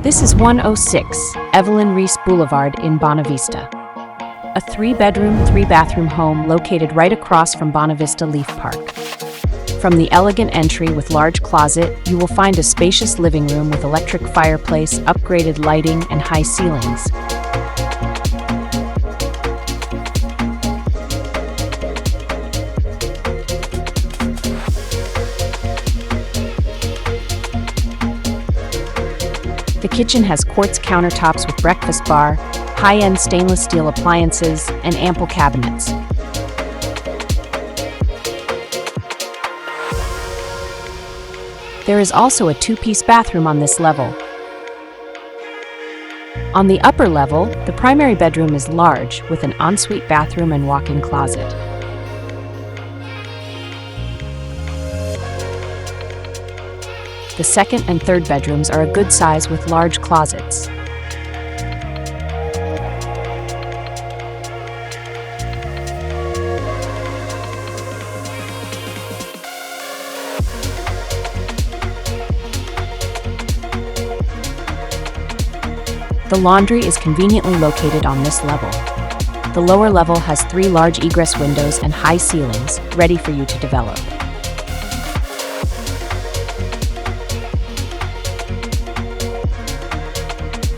This is 106 Evelyne Reese Blvd in Bonavista. A 3-bedroom, 3-bathroom home located right across from Bonavista Leaf Park. From the elegant entry with large closet, you will find a spacious living room with electric fireplace, upgraded lighting, and high ceilings. The kitchen has quartz countertops with breakfast bar, high-end stainless steel appliances, and ample cabinets. There is also a 2-piece bathroom on this level. On the upper level, the primary bedroom is large with an ensuite bathroom and walk-in closet. The second and third bedrooms are a good size with large closets. The laundry is conveniently located on this level. The lower level has 3 large egress windows and high ceilings, ready for you to develop.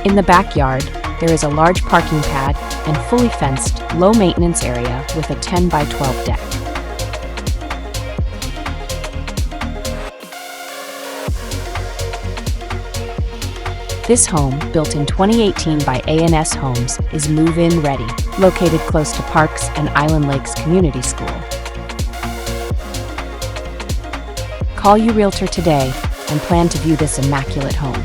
In the backyard, there is a large parking pad and fully fenced, low-maintenance area with a 10 by 12 deck. This home, built in 2018 by A&S Homes, is move-in ready, located close to parks and Island Lakes Community School. Call your realtor today and plan to view this immaculate home.